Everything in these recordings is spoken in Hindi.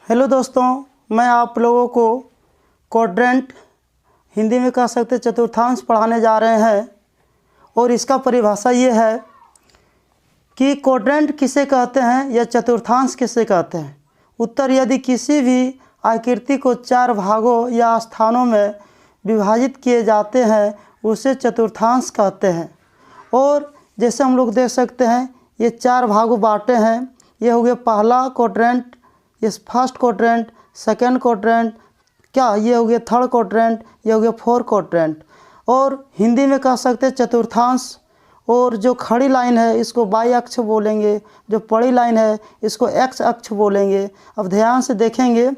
हेलो दोस्तों, मैं आप लोगों को क्वाड्रेंट हिंदी में कह सकते चतुर्थांश पढ़ाने जा रहे हैं। और इसका परिभाषा ये है कि क्वाड्रेंट किसे कहते हैं या चतुर्थांश किसे कहते हैं। उत्तर, यदि किसी भी आकृति को 4 भागों या स्थानों में विभाजित किए जाते हैं उसे चतुर्थांश कहते हैं। और जैसे हम लोग देख सकते हैं ये 4 भागों बांटे हैं। ये हो गया पहला क्वाड्रेंट, ये फर्स्ट क्वाड्रेंट, सेकंड क्वाड्रेंट, ये हो गया थर्ड क्वाड्रेंट, ये हो गया फोर्थ क्वाड्रेंट। और हिंदी में कह सकते हैं चतुर्थांश। और जो खड़ी लाइन है इसको वाई अक्ष बोलेंगे, जो पड़ी लाइन है इसको एक्स अक्ष बोलेंगे। अब ध्यान से देखेंगे,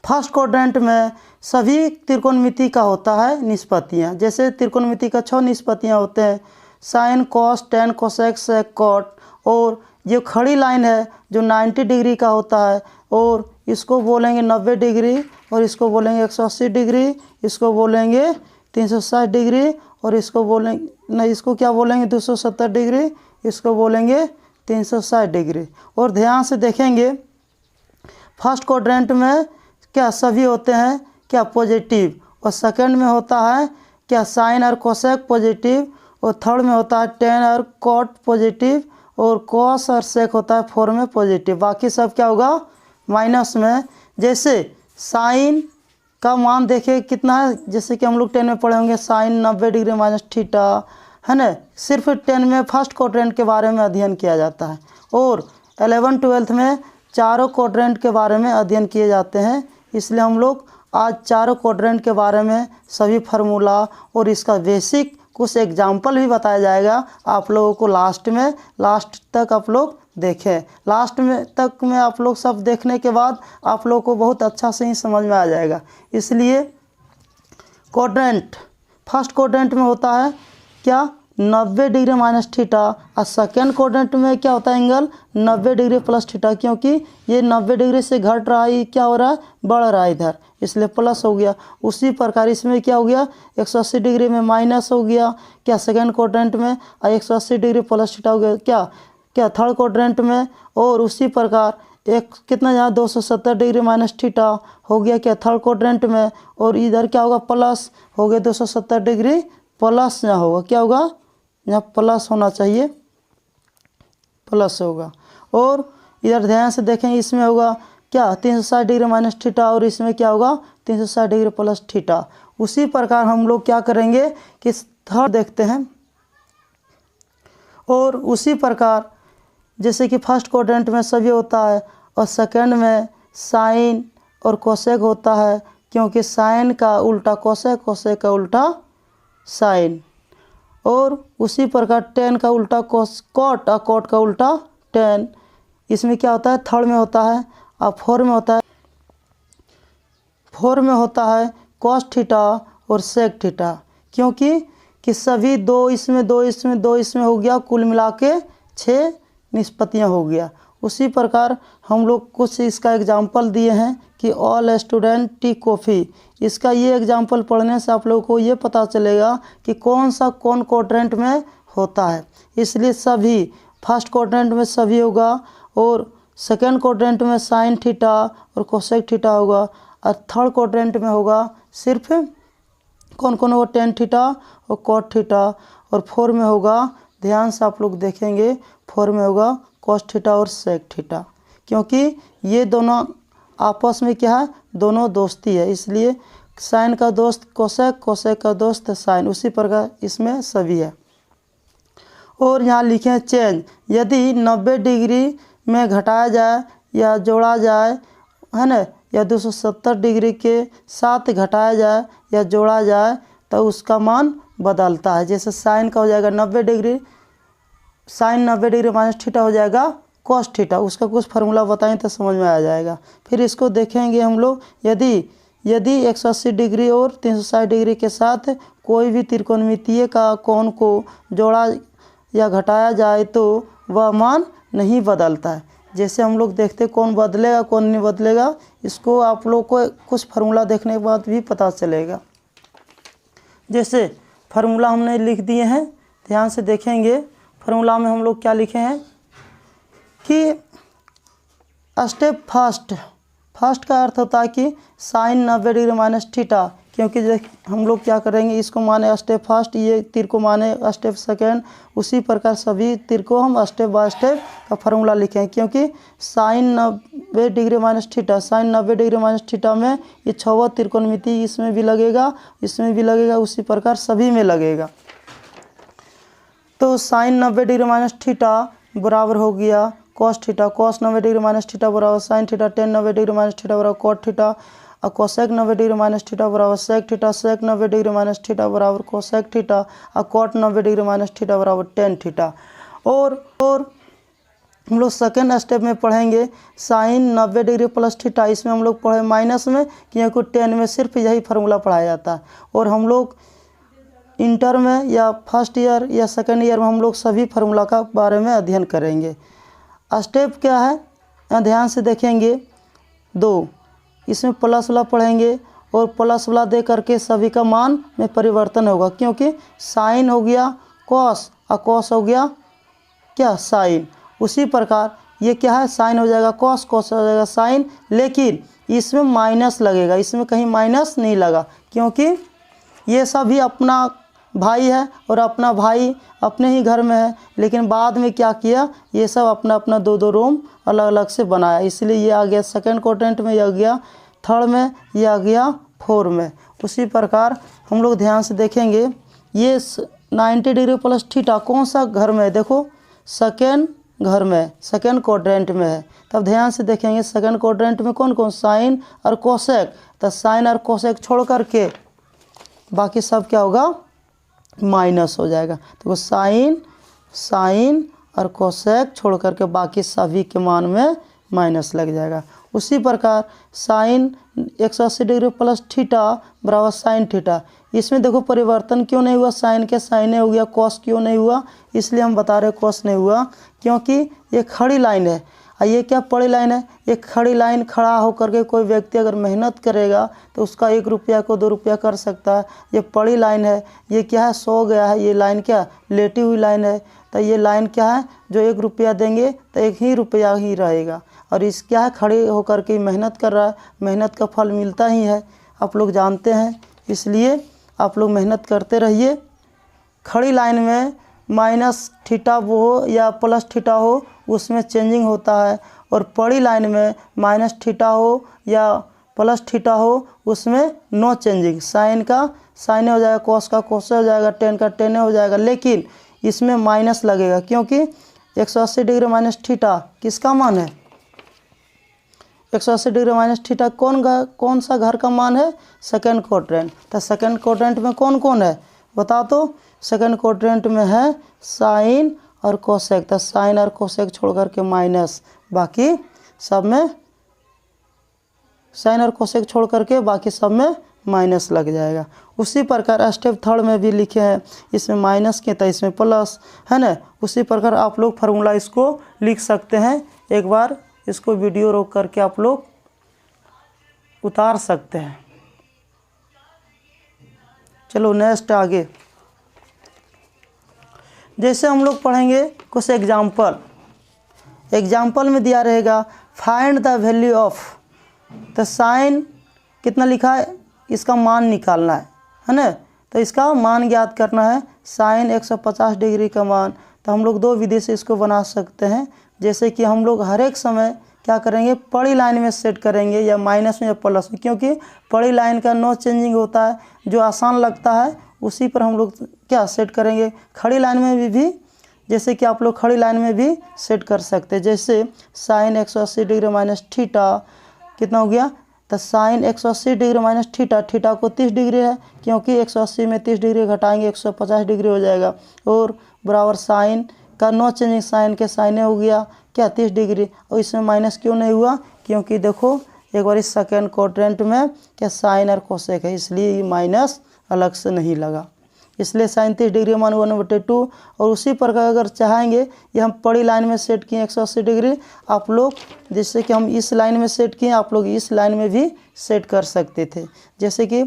फर्स्ट क्वाड्रेंट में सभी त्रिकोणमिति का होता है निष्पत्तियाँ। जैसे त्रिकोणमिति का 6 निष्पत्तियाँ होते हैं, sign, cos, ten, cosec, sec, cot. और ये खड़ी लाइन है जो 90 डिग्री का होता है, और इसको बोलेंगे 90 डिग्री, और इसको बोलेंगे 180 डिग्री, इसको बोलेंगे 360 डिग्री, और इसको बोलेंगे नहीं, इसको क्या बोलेंगे 270 डिग्री, इसको बोलेंगे 360 डिग्री। और ध्यान से देखेंगे फर्स्ट क्वाड्रेंट में सभी होते हैं पॉजिटिव, और सेकंड में होता है साइन और कोसेक पॉजिटिव, और थर्ड में होता है टेन और कॉट पॉजिटिव, और कॉस और सेक होता है 4 में पॉजिटिव। बाकी सब क्या होगा माइनस में। जैसे साइन का मान देखिए कितना है, जैसे कि हम लोग 10 में पढ़े होंगे साइन 90 डिग्री माइनस थीटा, है ना। सिर्फ 10 में फर्स्ट क्वाड्रेंट के बारे में अध्ययन किया जाता है, और 11 12 में चारों क्वाड्रेंट के बारे में अध्ययन किए जाते हैं। इसलिए हम लोग आज चारों क्वाड्रेंट के बारे में सभी फार्मूला और इसका बेसिक कुछ एग्जाम्पल भी बताया जाएगा आप लोगों को। लास्ट तक आप लोग देखें। लास्ट में तक में आप लोग सब देखने के बाद आप लोगों को बहुत अच्छा से ही समझ में आ जाएगा। इसलिए क्वाड्रेंट फर्स्ट क्वाड्रेंट में होता है 90 डिग्री माइनस थीटा, और सेकेंड क्वाड्रेंट में क्या होता है एंगल 90 डिग्री प्लस थीटा, क्योंकि ये 90 डिग्री से घट रहा है, क्या हो रहा है बढ़ रहा है इधर, इसलिए प्लस हो गया। उसी प्रकार इसमें क्या हो गया 180 डिग्री में माइनस हो गया सेकेंड क्वाड्रेंट में, और 180 डिग्री प्लस थीटा हो गया थर्ड क्वाड्रेंट में। और उसी प्रकार कितना यहाँ 270 डिग्री माइनस थीटा हो गया थर्ड क्वाड्रेंट में, और इधर क्या होगा प्लस हो गया 270 डिग्री प्लस यहाँ होगा, क्या होगा यहाँ प्लस होना चाहिए, प्लस होगा। और इधर ध्यान से देखें, इसमें होगा 360 डिग्री माइनस थीटा, और इसमें क्या होगा 360 डिग्री प्लस थीटा। उसी प्रकार हम लोग क्या करेंगे कि थर्ड देखते हैं। और उसी प्रकार जैसे कि फर्स्ट क्वाड्रेंट में सभी होता है, और सेकंड में साइन और कोसेक होता है, क्योंकि साइन का उल्टा कोसेक, कोसेक का उल्टा साइन। और उसी प्रकार टेन का उल्टा कॉट, और कॉट का उल्टा टेन। इसमें क्या होता है थर्ड में होता है, और फोर में होता है कॉस थीटा और सेक थीटा, क्योंकि सभी दो इसमें हो गया, कुल मिला के 6 निष्पत्तियाँ हो गया। उसी प्रकार हम लोग कुछ इसका एग्जाम्पल दिए हैं कि ऑल स्टूडेंट टी कॉफ़ी। इसका ये एग्जाम्पल पढ़ने से आप लोगों को ये पता चलेगा कि कौन क्वाड्रेंट में होता है। इसलिए सभी फर्स्ट क्वाड्रेंट में सभी होगा, और सेकंड क्वाड्रेंट में साइन थीटा और कोसेक थीटा होगा, और थर्ड क्वाड्रेंट में होगा सिर्फ कौन होगा टेन थीटा और कॉट थीटा, और 4 में होगा, ध्यान से आप लोग देखेंगे 4 में होगा कॉस थीटा और सेक थीटा, क्योंकि ये दोनों आपस में क्या है दोनों दोस्ती है। इसलिए साइन का दोस्त कोसेक, कोसेक का दोस्त साइन। उसी प्रकार इसमें सभी है। और यहाँ लिखे हैं चेंज, यदि 90 डिग्री में घटाया जाए या जोड़ा जाए, है ना, या 270 डिग्री के साथ घटाया जाए या जोड़ा जाए तो उसका मान बदलता है। जैसे साइन का हो जाएगा 90 degree, sine 90 degree minus theta हो जाएगा कॉस थीटा। उसका कुछ फार्मूला बताएं तो समझ में आ जाएगा। फिर इसको देखेंगे हम लोग, यदि 180 डिग्री और 360 डिग्री के साथ कोई भी त्रिकोणमितीय का कोण को जोड़ा या घटाया जाए तो वह मान नहीं बदलता है। जैसे हम लोग देखते कौन बदलेगा कौन नहीं बदलेगा, इसको आप लोग को कुछ फार्मूला देखने के बाद भी पता चलेगा। जैसे फार्मूला हमने लिख दिए हैं, ध्यान से देखेंगे। फार्मूला में हम लोग क्या लिखे हैं कि स्टेप फर्स्ट फर्स्ट का अर्थ होता है कि साइन 90 डिग्री माइनस थीटा, क्योंकि हम लोग क्या करेंगे, इसको माने स्टेप फर्स्ट, ये तीर को माने स्टेप सेकेंड, उसी प्रकार सभी तीर को हम स्टेप बाय स्टेप का फार्मूला लिखें। क्योंकि sine 90 degree minus theta, sine 90 degree minus theta में ये 6वां त्रिकोणमिति इसमें भी लगेगा, इसमें भी लगेगा, उसी प्रकार सभी में लगेगा। तो साइन 90 डिग्री माइनस थीटा बराबर हो गया cos theta, cos 90 degree minus theta बराबर sine theta, tan 90 degree minus theta बराबर कॉट थीटा, और कोसेक 90 डिग्री माइनस थीटा बराबर sec theta, sec 90 degree minus theta बराबर कोसेक थीटा, और कॉट 90 डिग्री माइनस थीटा बराबर टेन थीटा। और हम लोग सेकेंड स्टेप में पढ़ेंगे साइन 90 डिग्री प्लस थीटा, इसमें हम लोग पढ़े माइनस में, क्योंकि 10 में सिर्फ यही फार्मूला पढ़ाया जाता है। और हम लोग इंटर में या फर्स्ट ईयर या सेकेंड ईयर में हम लोग सभी फार्मूला का बारे में अध्ययन करेंगे। स्टेप क्या है, ध्यान से देखेंगे, 2 इसमें प्लस वाला पढ़ेंगे, और प्लस वाला दे करके सभी का मान में परिवर्तन होगा, क्योंकि साइन हो गया कॉस और कॉस हो गया क्या साइन। उसी प्रकार ये क्या है, साइन हो जाएगा कॉस, कॉस हो जाएगा साइन, लेकिन इसमें माइनस लगेगा, इसमें कहीं माइनस नहीं लगा, क्योंकि ये सभी अपना भाई है और अपना भाई अपने ही घर में है, लेकिन बाद में क्या किया, ये सब अपना अपना 2-2 रूम अलग अलग से बनाया, इसलिए ये आ गया सेकंड क्वाड्रेंट में, ये आ गया थर्ड में, ये आ गया फोर्थ में। उसी प्रकार हम लोग ध्यान से देखेंगे, ये 90 डिग्री प्लस थीटा कौन सा घर में है, देखो सेकेंड घर में, सेकेंड क्वाड्रेंट में है। तब ध्यान से देखेंगे सेकेंड क्वाड्रेंट में कौन कौन, साइन और कोसेक, तो साइन और कोसेक छोड़ करके बाकी सब क्या होगा, माइनस हो जाएगा। तो साइन साइन और कोसेक छोड़ करके बाकी सभी के मान में माइनस लग जाएगा। उसी प्रकार साइन 180 डिग्री प्लस थीटा बराबर साइन थीटा, इसमें देखो परिवर्तन क्यों नहीं हुआ, साइन के साइने हो गया, कॉस क्यों नहीं हुआ, इसलिए हम बता रहे कॉस नहीं हुआ, क्योंकि ये खड़ी लाइन है और ये क्या पड़ी लाइन है। एक खड़ी लाइन खड़ा होकर के कोई व्यक्ति अगर मेहनत करेगा तो उसका 1 रुपया को 2 रुपया कर सकता है। ये पड़ी लाइन है, ये क्या है, सो गया है, ये लाइन क्या लेटी हुई लाइन है, तो ये लाइन क्या है, जो 1 रुपया देंगे तो 1 ही रुपया ही रहेगा, और इस क्या है, खड़े होकर के मेहनत कर रहा है, मेहनत का फल मिलता ही है, आप लोग जानते हैं, इसलिए आप लोग मेहनत करते रहिए। खड़ी लाइन में माइनस थीटा वो हो या प्लस थीटा हो उसमें चेंजिंग होता है, और पड़ी लाइन में माइनस थीटा हो या प्लस थीटा हो उसमें नो चेंजिंग, साइन का साइन हो जाएगा, कॉस का कॉस हो जाएगा, टेन का टेन हो जाएगा, लेकिन इसमें माइनस लगेगा, क्योंकि 180 डिग्री माइनस थीटा किसका मान है, 180 डिग्री माइनस थीटा कौन सा घर का मान है, सेकेंड क्वाड्रेंट। तो सेकेंड क्वाड्रेंट में कौन कौन है बता, तो सेकेंड क्वाड्रेंट में है साइन और कोसेक, तो साइन और कोसेक छोड़ करके माइनस, बाकी सब में साइन और कोसेक छोड़ करके बाकी सब में माइनस लग जाएगा। उसी प्रकार स्टेप थर्ड में भी लिखे हैं, इसमें माइनस के तो इसमें प्लस है ना। उसी प्रकार आप लोग फार्मूला इसको लिख सकते हैं, एक बार इसको वीडियो रोक करके आप लोग उतार सकते हैं। चलो नेक्स्ट आगे, जैसे हम लोग पढ़ेंगे कुछ एग्जाम्पल में दिया रहेगा फाइंड द वैल्यू ऑफ, तो साइन कितना लिखा है, इसका मान निकालना है ना, तो इसका मान ज्ञात करना है, साइन 150 डिग्री का मान। तो हम लोग 2 विधि से इसको बना सकते हैं, जैसे कि हम लोग हर एक समय क्या करेंगे, पड़ी लाइन में सेट करेंगे या माइनस में या प्लस में, क्योंकि पड़ी लाइन का नो चेंजिंग होता है, जो आसान लगता है उसी पर हम लोग क्या सेट करेंगे। खड़ी लाइन में भी जैसे कि आप लोग खड़ी लाइन में भी सेट कर सकते हैं, जैसे साइन 180 डिग्री माइनस थीटा कितना हो गया, तो sine 180 degree minus theta, theta को 30 डिग्री है, क्योंकि 180 में 30 डिग्री घटाएंगे 150 डिग्री हो जाएगा, और बराबर साइन का नो चेंजिंग, साइन के साइने हो गया क्या 30 डिग्री, और इसमें माइनस क्यों नहीं हुआ, क्योंकि देखो एक बार इस सेकेंड क्वाड्रेंट में क्या साइन और कोसेक है, इसलिए माइनस अलग से नहीं लगा, इसलिए साइन 30 डिग्री मान 1/2। और उसी प्रकार अगर चाहेंगे ये हम पड़ी लाइन में सेट किए 180 डिग्री, आप लोग जैसे कि हम इस लाइन में सेट किए, आप लोग इस लाइन में भी सेट कर सकते थे। जैसे कि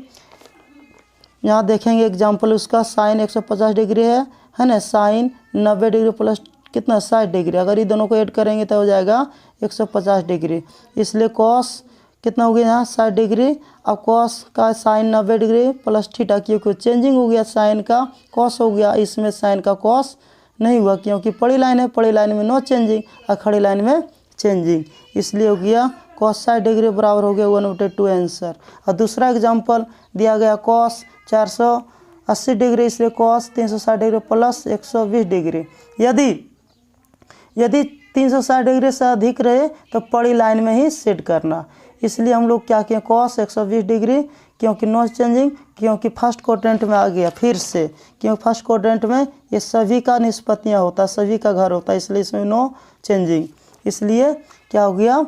यहाँ देखेंगे एग्जाम्पल उसका, साइन 150 डिग्री है ना, साइन 90 डिग्री प्लस कितना 60 डिग्री, अगर ये दोनों को ऐड करेंगे तो हो जाएगा 150 डिग्री, इसलिए कॉस कितना हो गया यहाँ 60 डिग्री। अब कॉस का साइन 90 डिग्री प्लस थीटा, क्योंकि चेंजिंग हो गया, साइन का कॉस हो गया, इसमें साइन का कॉस नहीं हुआ क्योंकि पड़ी लाइन है, पड़ी लाइन में नो चेंजिंग और खड़ी लाइन में चेंजिंग, इसलिए हो गया कॉस 60 डिग्री बराबर हो गया 1/2 आंसर। और दूसरा एग्जांपल दिया गया कॉस 480 डिग्री, इसलिए कॉस 360 डिग्री प्लस 120 डिग्री। यदि 360 डिग्री से अधिक रहे तो पड़ी लाइन में ही सेट करना, इसलिए हम लोग क्या किए कॉस 120 डिग्री, क्योंकि नो चेंजिंग, क्योंकि फर्स्ट क्वाड्रेंट में आ गया फिर से, क्योंकि फर्स्ट क्वाड्रेंट में ये सभी का निष्पत्तियाँ होता है, सभी का घर होता है, इसलिए इसमें नो चेंजिंग, इसलिए क्या हो गया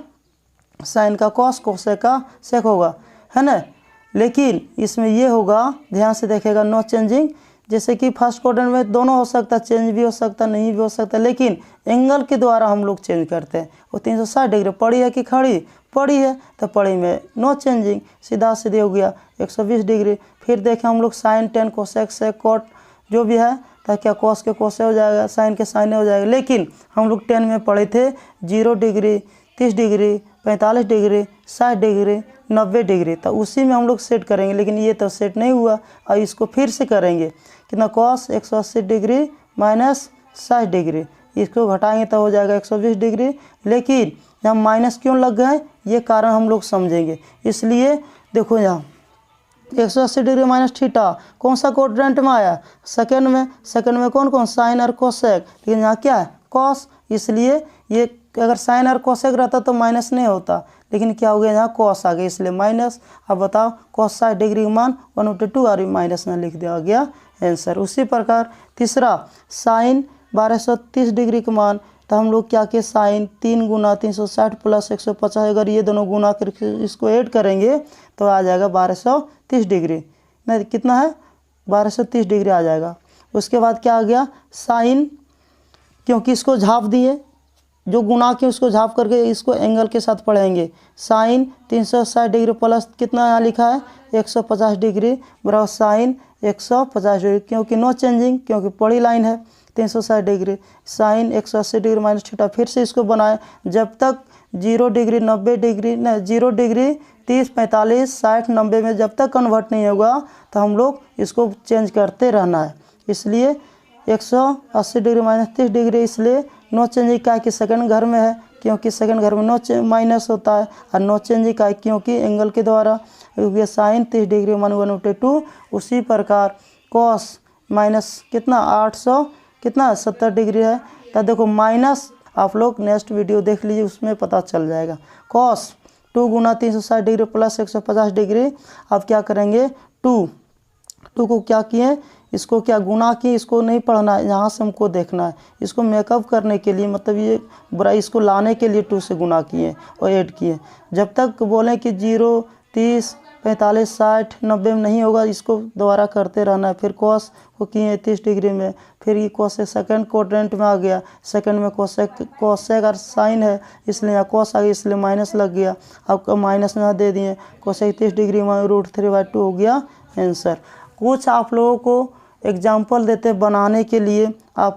साइन का कॉस, कोसेक का सेक होगा, है ना। लेकिन इसमें ये होगा, ध्यान से देखेगा, नो चेंजिंग, जैसे कि फर्स्ट क्वाड्रेंट में दोनों हो सकता है, चेंज भी हो सकता है, नहीं भी हो सकता, लेकिन एंगल के द्वारा हम लोग चेंज करते हैं। वो 360 डिग्री पड़ी है कि खड़ी, पड़ी है, तो पड़ी में नो चेंजिंग, सीधा सीधे हो गया 120 डिग्री। फिर देखें हम लोग sine tan cosec sec cot जो भी है, तो क्या कॉस के कोसे हो जाएगा, साइन के साइन हो जाएगा। लेकिन हम लोग 10 में पढ़े थे 0 degree, 30 degree, 45 degree, 60 degree, 90 degree, तो उसी में हम लोग सेट करेंगे, लेकिन ये तो सेट नहीं हुआ। और इसको फिर से करेंगे, कितना कॉस 180 डिग्री माइनस 60 डिग्री, इसको घटाएंगे तो हो जाएगा 120 डिग्री। लेकिन यहाँ माइनस क्यों लग गए, ये कारण हम लोग समझेंगे, इसलिए देखो यहाँ 180 डिग्री माइनस थीटा कौन सा क्वाड्रेंट में आया, सेकंड में, सेकंड में कौन कौन साइन और कोसेक, लेकिन यहाँ क्या है कॉस, इसलिए ये अगर साइन और कोसेक रहता तो माइनस नहीं होता, लेकिन क्या हो गया यहाँ कॉस आ गया, इसलिए माइनस। अब बताओ कॉस 60 डिग्री का मान 1/2 और माइनस में लिख दिया गया आंसर। उसी प्रकार तीसरा साइन 1230 डिग्री का मान, तो हम लोग क्या किए साइन 3 गुना 360 प्लस 150, अगर ये दोनों गुना करके इसको ऐड करेंगे तो आ जाएगा 1230 डिग्री, नहीं कितना है 1230 डिग्री आ जाएगा। उसके बाद क्या आ गया साइन, क्योंकि इसको झाप दिए, जो गुना के उसको झाप करके इसको एंगल के साथ पढ़ेंगे, साइन 360 डिग्री प्लस कितना यहाँ लिखा है 150 डिग्री बराबर साइन 150 डिग्री, क्योंकि नो चेंजिंग, क्योंकि पड़ी लाइन है 360 degree, sine 180 degree minus theta, फिर से इसको बनाए जब तक 0 डिग्री 90 डिग्री न 0 डिग्री 30 45 60 90 में जब तक कन्वर्ट नहीं होगा तो हम लोग इसको चेंज करते रहना है। इसलिए 180 डिग्री माइनस 30 डिग्री, इसलिए नो चेंजिंग का कि सेकंड घर में है, क्योंकि सेकंड घर में नो माइनस होता है, और नो चेंजिंग का क्योंकि एंगल के द्वारा ये साइन 30 डिग्री मान 1/2। उसी प्रकार कॉस माइनस कितना 800 कितना 70 डिग्री है, तो देखो माइनस, आप लोग नेक्स्ट वीडियो देख लीजिए उसमें पता चल जाएगा। कॉस 2 गुना 360 डिग्री प्लस 150 डिग्री, अब क्या करेंगे 2 को क्या किए, इसको क्या गुना किए, इसको नहीं पढ़ना है, यहाँ से हमको देखना है, इसको मेकअप करने के लिए, मतलब ये बुरा इसको लाने के लिए 2 से गुना किए और ऐड किए। जब तक बोलें कि 0 30 45 60 90 में नहीं होगा, इसको दोबारा करते रहना है। फिर कॉस को किए 30 डिग्री में, फिर ये कॉस सेकंड क्वाड्रेंट में आ गया, सेकंड में कोसेक और साइन है, इसलिए यहाँ कॉस आ गया, इसलिए माइनस लग गया। अब माइनस यहाँ दे दिए, कोसेक 30 डिग्री में √3/2 हो गया आंसर। कुछ आप लोगों को एग्जाम्पल देते बनाने के लिए, आप